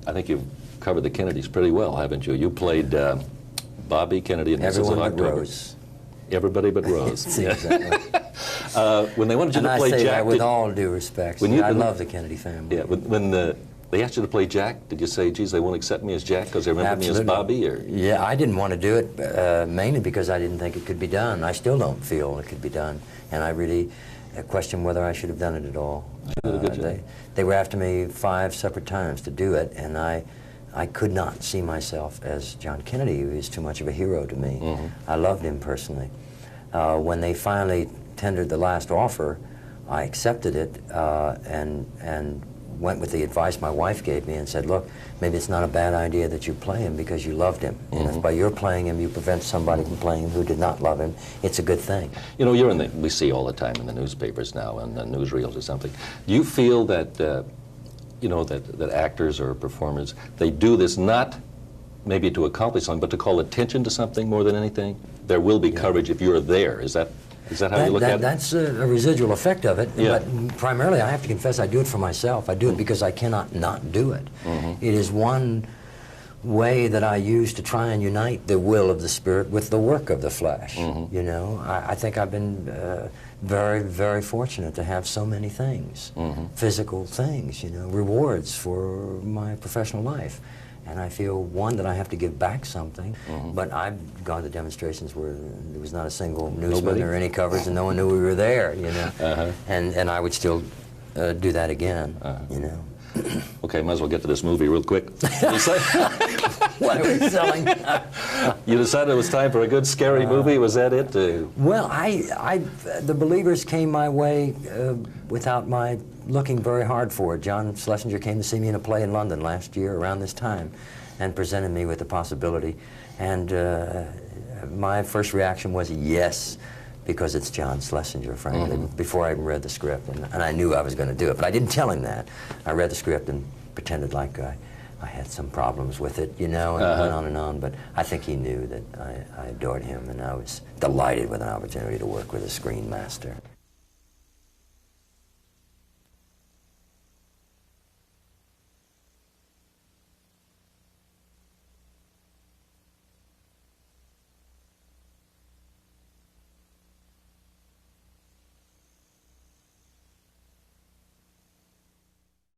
I think you've covered the Kennedys pretty well, haven't you? You played Bobby Kennedy in Mrs. of October. Rose. Everybody but Rose. Exactly. When they wanted you to play Jack, Jack, with all due respect. I love the Kennedy family. Yeah. When they asked you to play Jack, did you say, "Geez, they won't accept me as Jack because they remember me as Bobby"? Or yeah, I didn't want to do it mainly because I didn't think it could be done. I still don't feel it could be done, and I really question whether I should have done it at all. They were after me 5 separate times to do it, and I could not see myself as John Kennedy. He was too much of a hero to me. Mm-hmm. I loved him personally. When they finally tendered the last offer, I accepted it and went with the advice my wife gave me and said, look, maybe it's not a bad idea that you play him because you loved him. Mm-hmm. And if by your playing him you prevent somebody from playing him who did not love him, it's a good thing. You know, we see all the time in the newspapers now and the newsreels or something. Do you feel that, you know, that actors or performers, they do this not maybe to accomplish something, but to call attention to something more than anything? There will be coverage if you're there. Is that how you look at it? That's a residual effect of it, yeah. But primarily I have to confess I do it for myself. I do it because I cannot not do it. Mm-hmm. It is one way that I use to try and unite the will of the spirit with the work of the flesh. Mm-hmm. You know, I think I've been very, very fortunate to have so many things, mm-hmm. physical things, you know, rewards for my professional life. And I feel, one, that I have to give back something, mm-hmm. but I've gone to demonstrations where there was not a single newsman or any coverage and no one knew we were there, you know. Uh-huh. And I would still do that again, you know. Okay, might as well get to this movie real quick. What are we selling? You decided it was time for a good scary movie, was that it? Well, the Believers came my way without my looking very hard for it. John Schlesinger came to see me in a play in London last year around this time and presented me with the possibility. And my first reaction was yes, because it's John Schlesinger, frankly, mm-hmm. before I even read the script. And I knew I was going to do it, but I didn't tell him that. I read the script and pretended like I had some problems with it, you know, and went on and on. But I think he knew that I adored him, and I was delighted with an opportunity to work with a screen master.